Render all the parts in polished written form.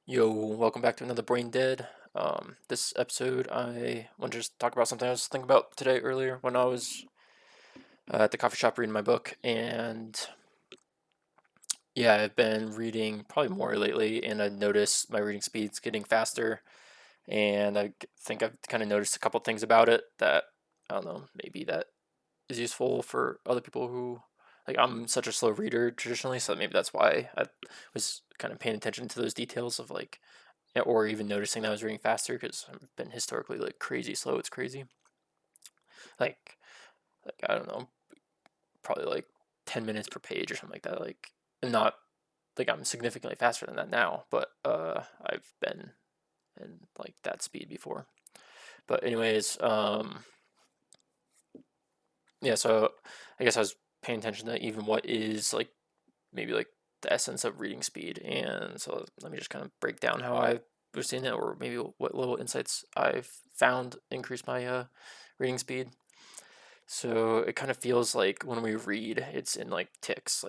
Yo, welcome back to another Brain Dead. This episode, I want to just talk about something I was thinking about today earlier when I was at the coffee shop reading my book. And yeah, I've been reading probably more lately, and I noticed my reading speed's getting faster. And think I've kind of noticed a couple things about it that I don't know, maybe that is useful for other people who like I'm such a slow reader traditionally, so maybe that's why I was kind of paying attention to those details of like or even noticing that I was reading faster because I've been historically like crazy slow. It's crazy. Like, like I don't know, probably like 10 minutes per page or something like that. Like not like I'm significantly faster than that now, but I've been in like that speed before. But anyways, yeah. So I guess I was paying attention to even what is like maybe like the essence of reading speed, and so let me just kind of break down how I was seeing it, or maybe what little insights I've found increase my reading speed. So it kind of feels like when we read, it's in like ticks.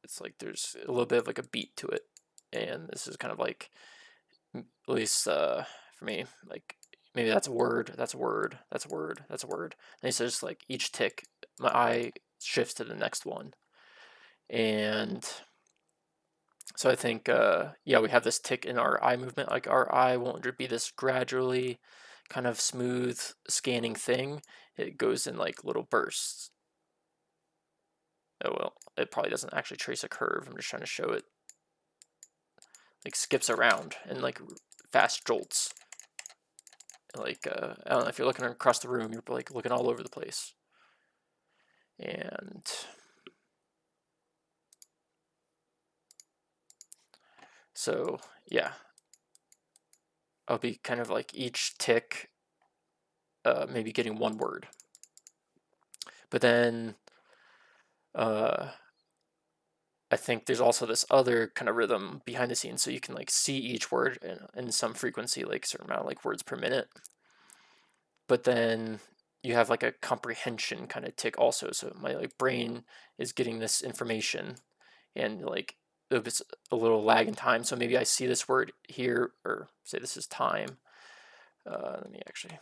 It's like there's a little bit of like a beat to it, and this is kind of like at least for me, like maybe that's a word, that's a word, that's a word, that's a word. And it's just like each tick, my eye shifts to the next one, and so I think yeah, we have this tick in our eye movement. Like our eye won't be this gradually kind of smooth scanning thing. It goes in like little bursts. Oh well, it probably doesn't actually trace a curve. I'm just trying to show it like skips around and like fast jolts. Like I don't know if you're looking across the room, you're like looking all over the place. And so yeah, I'll be kind of like each tick, maybe getting one word, but then uh, I think there's also this other kind of rhythm behind the scenes, so you can like see each word in some frequency, like a certain amount of like words per minute. But then you have like a comprehension kind of tick also. So my like brain is getting this information, and like it's a little lag in time. So maybe I see this word here, or say this is time. Let me actually.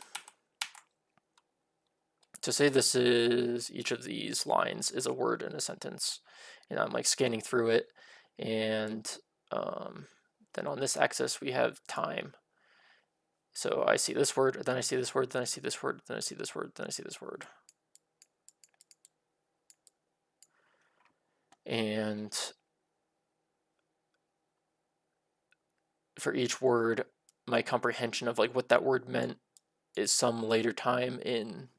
To say this is each of these lines is a word in a sentence, and I'm like scanning through it, and um, then on this axis we have time. So I see this word, then I see this word, then I see this word, then I see this word, then I see this word. And for each word, my comprehension of like what that word meant is some later time in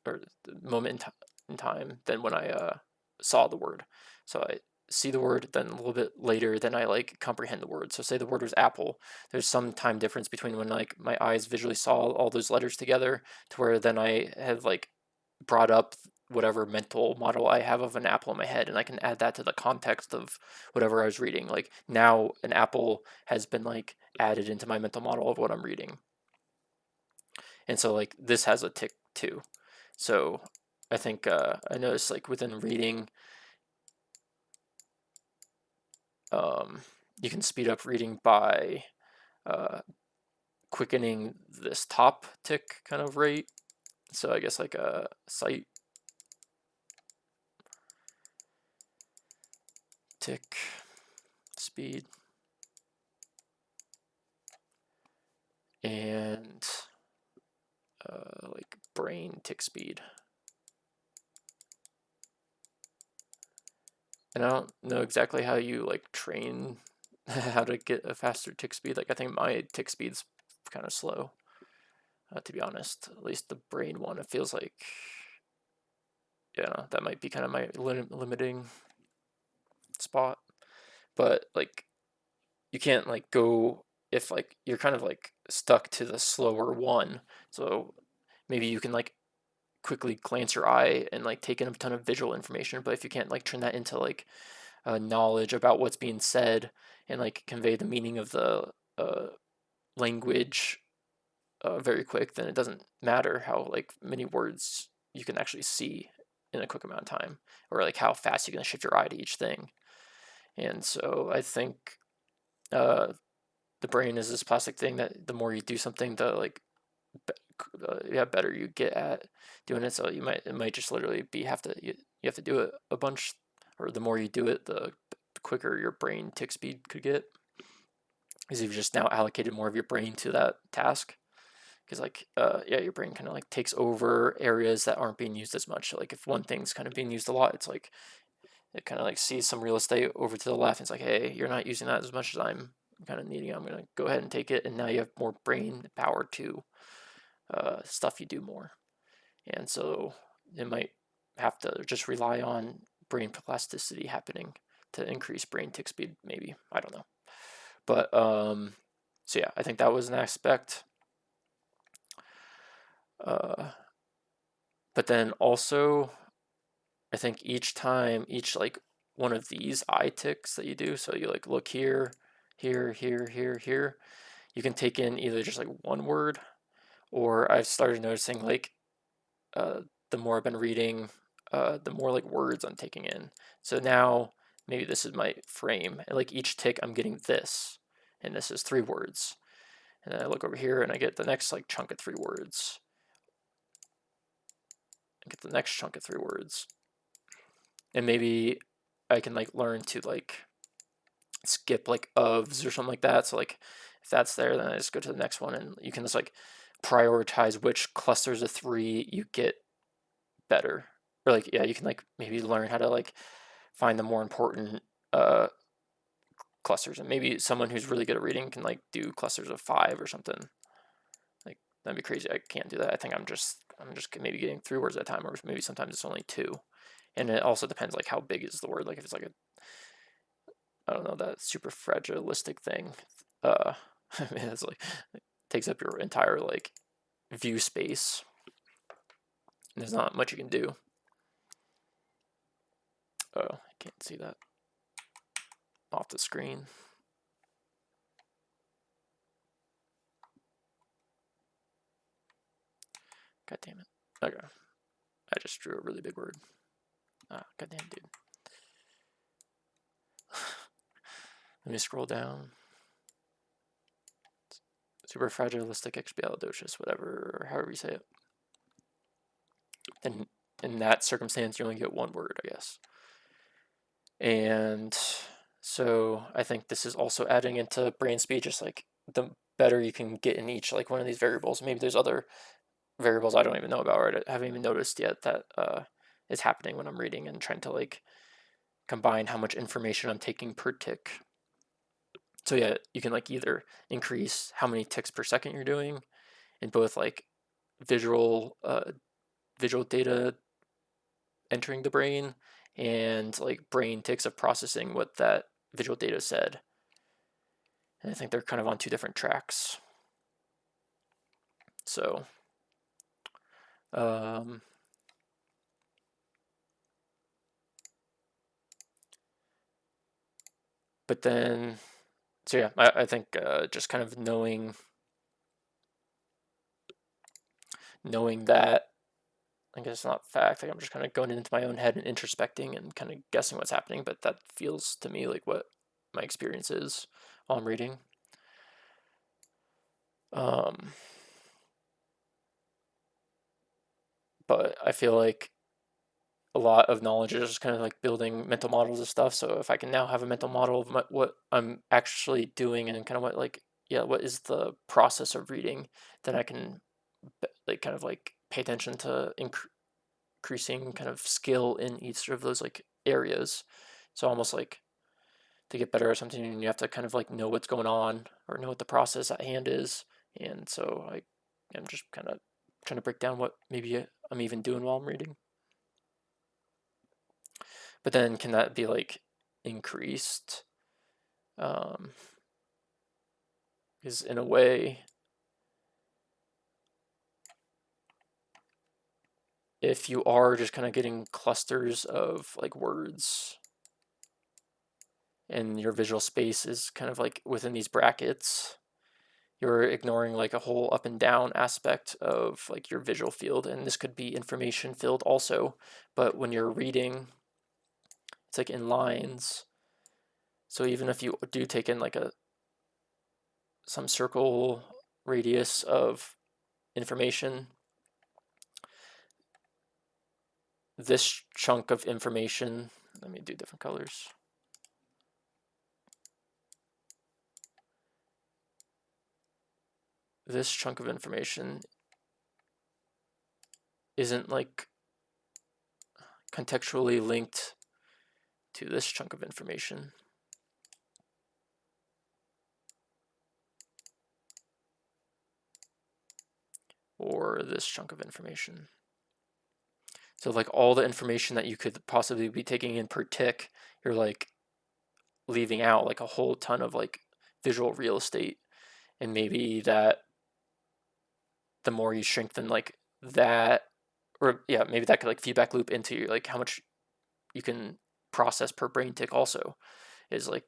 or the moment in time than when I saw the word. So I see the word, then a little bit later, then I like comprehend the word. So say the word was apple. There's some time difference between when like my eyes visually saw all those letters together to where then I have like brought up whatever mental model I have of an apple in my head, and I can add that to the context of whatever I was reading. Like now an apple has been like added into my mental model of what I'm reading. And so like this has a tick too. So I think I noticed like within reading, um, you can speed up reading by uh, quickening this top tick kind of rate. So I guess like a sight tick speed and like brain tick speed. And I don't know exactly how you like train how to get a faster tick speed. Like I think my tick speed's kind of slow, to be honest. At least the brain one, it feels like yeah, that might be kind of my limiting spot. But like you can't like go if like you're kind of like stuck to the slower one. So maybe you can like quickly glance your eye and like take in a ton of visual information. But if you can't like turn that into like knowledge about what's being said and like convey the meaning of the language very quick, then it doesn't matter how like many words you can actually see in a quick amount of time, or like how fast you can shift your eye to each thing. And so I think the brain is this plastic thing that the more you do something, the like better you get at doing it. So it might just literally be you have to do it a bunch, or the more you do it, the quicker your brain tick speed could get, because you've just now allocated more of your brain to that task. Because like yeah, your brain kind of like takes over areas that aren't being used as much. So like if one thing's kind of being used a lot, it's like it kind of like sees some real estate over to the left, and it's like, hey, you're not using that as much as I'm kind of needing. I'm gonna go ahead and take it, and now you have more brain power to stuff you do more. And so it might have to just rely on brain plasticity happening to increase brain tick speed, maybe. I don't know. But so yeah, I think that was an aspect. But then also, I think each like one of these eye ticks that you do, so you like look here, here, here, here, here, you can take in either just like one word, or I've started noticing like the more I've been reading, the more like words I'm taking in. So now maybe this is my frame, and like each tick I'm getting this, and this is 3 words. And then I look over here and I get the next like chunk of 3 words. I get the next chunk of 3 words. And maybe I can like learn to like skip like ofs or something like that. So like if that's there, then I just go to the next one, and you can just like prioritize which clusters of 3 you get better. Or like yeah, you can like maybe learn how to like find the more important clusters, and maybe someone who's really good at reading can like do clusters of 5 or something. Like that'd be crazy. I can't do that. I think I'm just maybe getting 3 words at a time, or maybe sometimes it's only 2. And it also depends like how big is the word. Like if it's like I don't know, that super fragilistic thing, it's like it takes up your entire like view space. And there's not much you can do. Oh, I can't see that off the screen. God damn it. Okay. I just drew a really big word. Ah, goddamn, dude. Let me scroll down. Superfragilisticexpialidocious, whatever, or however you say it. And in that circumstance, you only get 1 word, I guess. And so I think this is also adding into brain speed, just like the better you can get in each like one of these variables. Maybe there's other variables I don't even know about, or I haven't even noticed yet that is happening when I'm reading and trying to like combine how much information I'm taking per tick. So yeah, you can like either increase how many ticks per second you're doing in both like visual data entering the brain and like brain ticks of processing what that visual data said. And I think they're kind of on 2 different tracks. So but then so yeah, I think just kind of knowing that, I guess it's not fact, like I'm just kind of going into my own head and introspecting and kind of guessing what's happening, but that feels to me like what my experience is while I'm reading. But I feel like a lot of knowledge is just kind of like building mental models of stuff. So if I can now have a mental model of what I'm actually doing, and kind of what like what is the process of reading, then I can like kind of like pay attention to increasing kind of skill in each of those like areas. So almost like to get better at something, you have to kind of like know what's going on or know what the process at hand is. And so I'm just kind of trying to break down what maybe I'm even doing while I'm reading. But then can that be like increased? Because in a way, if you are just kind of getting clusters of like words and your visual space is kind of like within these brackets, you're ignoring like a whole up and down aspect of like your visual field. And this could be information filled also, but when you're reading, it's like in lines. So even if you do take in like some circle radius of information. This chunk of information, let me do different colors. This chunk of information isn't like contextually linked to this chunk of information. Or this chunk of information. So like all the information that you could possibly be taking in per tick, you're like leaving out like a whole ton of like visual real estate. And maybe that the more you shrink then like that, or yeah, maybe that could like feedback loop into like how much you can process per brain tick also is like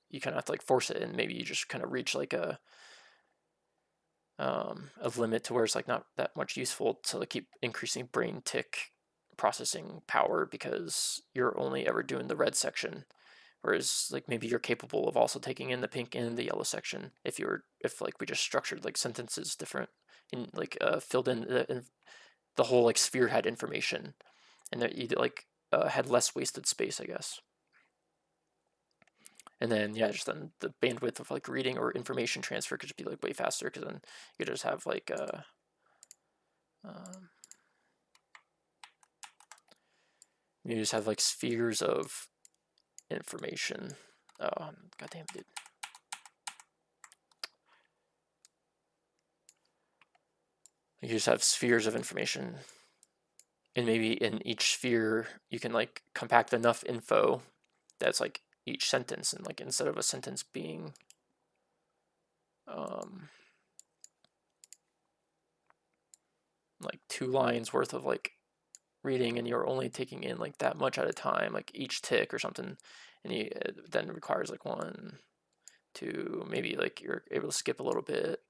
you kind of have to like force it, and maybe you just kind of reach like a limit to where it's like not that much useful to like keep increasing brain tick processing power because you're only ever doing the red section, whereas like maybe you're capable of also taking in the pink and the yellow section if like we just structured like sentences different and like filled in the whole like sphere had information, and that you like had less wasted space, I guess. And then yeah, just then the bandwidth of like reading or information transfer could just be like way faster because then you could just have like you just have like spheres of information. Oh, goddamn, dude. You just have spheres of information, and maybe in each sphere you can like compact enough info that's like each sentence, and like instead of a sentence being like 2 lines worth of like reading, and you're only taking in like that much at a time, like each tick or something, and it then requires like 1, 2, maybe like you're able to skip a little bit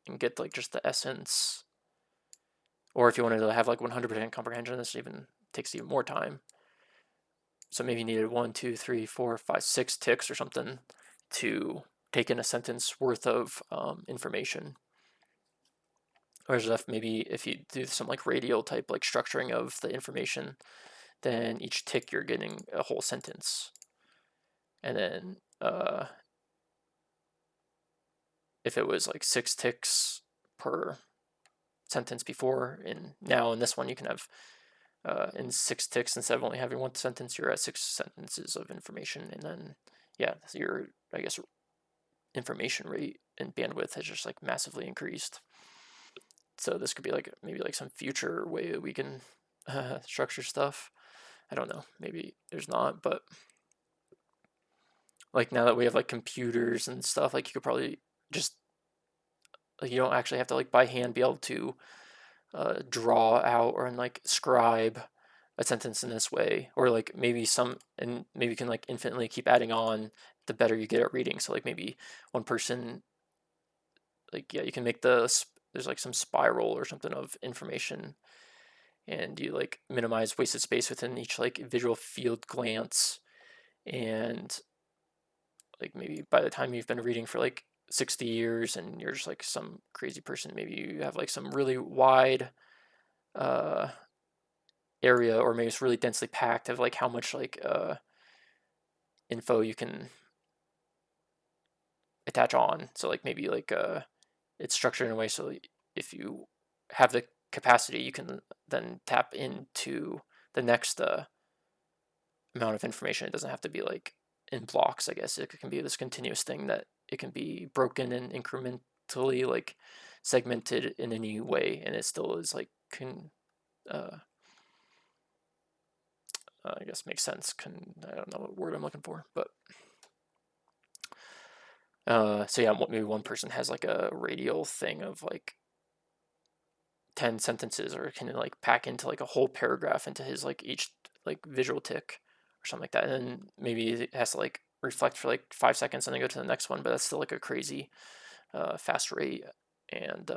and get like just the essence. Or if you wanted to have like 100% comprehension, this even takes even more time. So maybe you needed 1, 2, 3, 4, 5, 6 ticks or something to take in a sentence worth of information. Whereas if maybe if you do some like radial type like structuring of the information, then each tick you're getting a whole sentence. And then if it was like 6 ticks per sentence before, and now in this one you can have in 6 ticks, instead of only having 1 sentence, you're at 6 sentences of information. And then yeah, so your, I guess, information rate and bandwidth has just like massively increased. So this could be like maybe like some future way that we can structure stuff. I don't know, maybe there's not, but like now that we have like computers and stuff, like you could probably just like, you don't actually have to like by hand be able to draw out or like scribe a sentence in this way, or like maybe and maybe you can like infinitely keep adding on the better you get at reading. So like maybe one person, like yeah, you can make there's like some spiral or something of information, and you like minimize wasted space within each like visual field glance, and like maybe by the time you've been reading for like 60 years and you're just like some crazy person, maybe you have like some really wide area, or maybe it's really densely packed, of like how much like info you can attach on. So like maybe like it's structured in a way so if you have the capacity, you can then tap into the next amount of information. It doesn't have to be like in blocks, I guess. It can be this continuous thing that it can be broken and incrementally like segmented in any way, and it still is like I guess makes sense. I don't know what word I'm looking for, but so yeah, maybe one person has like a radial thing of like 10 sentences, or can like pack into like a whole paragraph into his like each like visual tick or something like that, and then maybe it has to like reflect for like 5 seconds and then go to the next one, but that's still like a crazy fast rate. And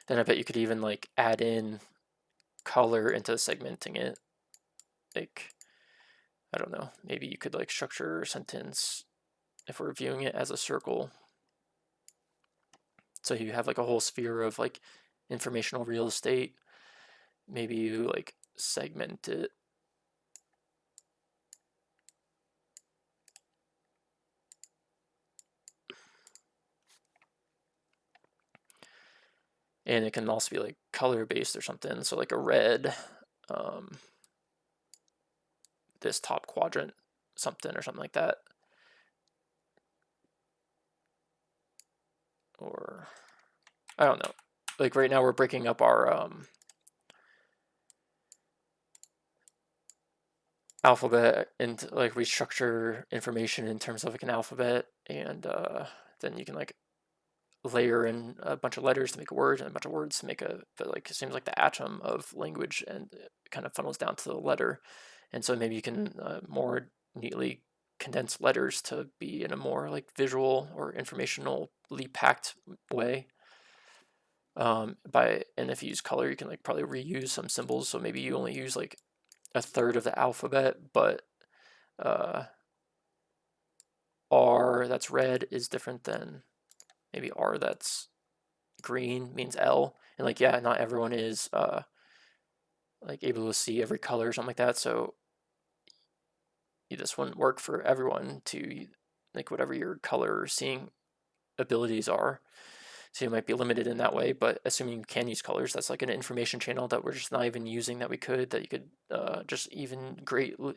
then I bet you could even like add in color into segmenting it. Like I don't know, maybe you could like structure a sentence if we're viewing it as a circle. So you have like a whole sphere of like informational real estate. Maybe you like segment it. And it can also be like color based or something. So like a red, this top quadrant, something or something like that. Or I don't know. Like right now we're breaking up our alphabet and like we structure information in terms of like an alphabet, and then you can like layer in a bunch of letters to make a word and a bunch of words to make a, like it seems like the atom of language, and it kind of funnels down to the letter. And so maybe you can more neatly condense letters to be in a more like visual or informationally packed way. And if you use color, you can like probably reuse some symbols. So maybe you only use like a third of the alphabet, but uh, R that's red is different than maybe R that's green means L. And like, yeah, not everyone is like able to see every color or something like that. So this wouldn't work for everyone to like whatever your color seeing abilities are. So you might be limited in that way, but assuming you can use colors, that's like an information channel that we're just not even using that you could just even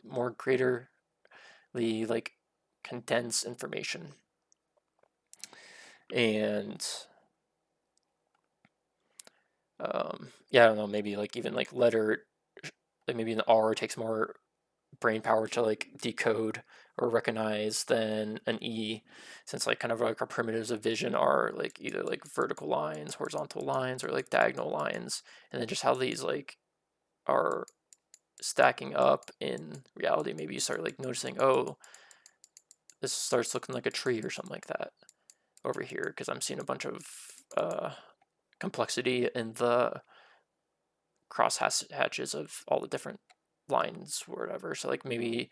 more greaterly like condense information. And yeah, I don't know, maybe like even like letter, like maybe an R takes more brain power to like decode or recognize than an E, since like kind of like our primitives of vision are like either like vertical lines, horizontal lines, or like diagonal lines, and then just how these like are stacking up in reality. Maybe you start like noticing, oh, this starts looking like a tree or something like that over here, because I'm seeing a bunch of complexity in the cross hatches of all the different lines or whatever. So like maybe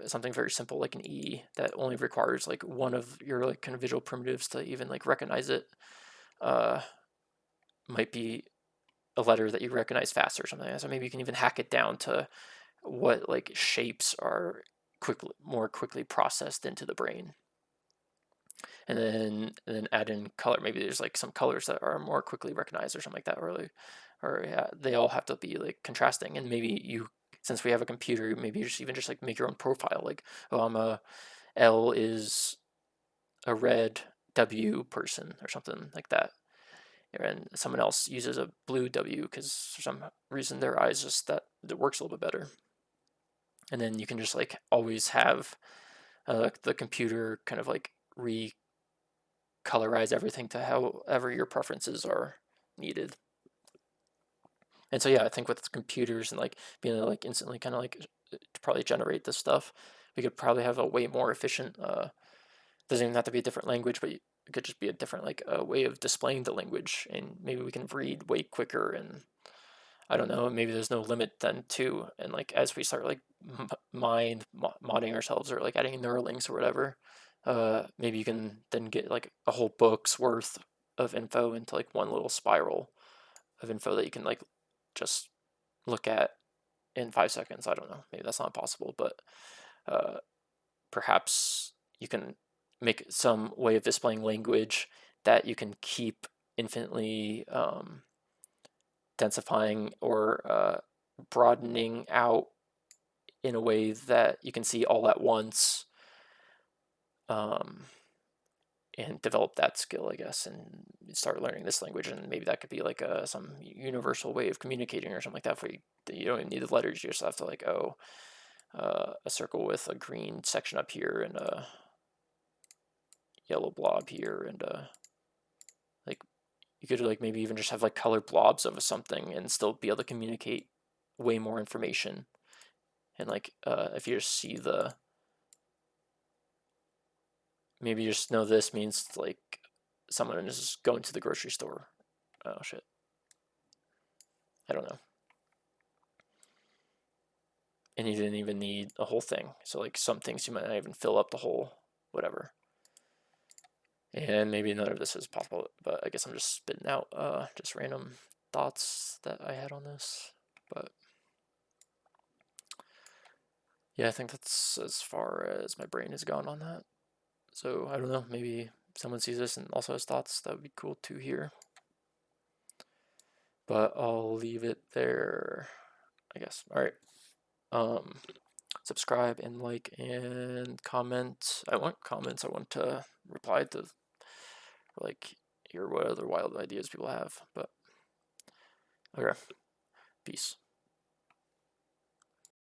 something very simple like an E that only requires like one of your like kind of visual primitives to even like recognize it uh, might be a letter that you recognize faster or something. So maybe you can even hack it down to what like shapes are more quickly processed into the brain. And then add in color. Maybe there's like some colors that are more quickly recognized or something like that, or yeah, they all have to be like contrasting. And maybe you, since we have a computer, maybe you just even just like make your own profile. Like, oh, I'm a L is a red W person or something like that, and someone else uses a blue W because for some reason their eyes just that it works a little bit better. And then you can just like always have the computer kind of like colorize everything to however your preferences are needed. And so yeah, I think with computers and like being able to like instantly kind of like probably generate this stuff, we could probably have a way more efficient. Doesn't even have to be a different language, but it could just be a different like way of displaying the language, and maybe we can read way quicker. And I don't know, maybe there's no limit then too. And like as we start like modding ourselves or like adding neural links or whatever, maybe you can then get like a whole book's worth of info into like one little spiral of info that you can like just look at in 5 seconds. I don't know, maybe that's not possible, but uh, perhaps you can make some way of displaying language that you can keep infinitely densifying or broadening out in a way that you can see all at once, um, and develop that skill, I guess, and start learning this language. And maybe that could be like some universal way of communicating or something like that. For you don't even need the letters; you just have to like a circle with a green section up here and a yellow blob here, and like you could like maybe even just have like colored blobs of something and still be able to communicate way more information. And like if you just see the, maybe you just know this means like someone is going to the grocery store. Oh shit, I don't know. And you didn't even need a whole thing. So like some things you might not even fill up the whole whatever. And maybe none of this is possible, but I guess I'm just spitting out just random thoughts that I had on this. But yeah, I think that's as far as my brain has gone on that. So I don't know, maybe someone sees this and also has thoughts. That would be cool to hear. But I'll leave it there, I guess. All right. Subscribe and like and comment. I want comments. I want to reply to, like, hear what other wild ideas people have. But okay, peace.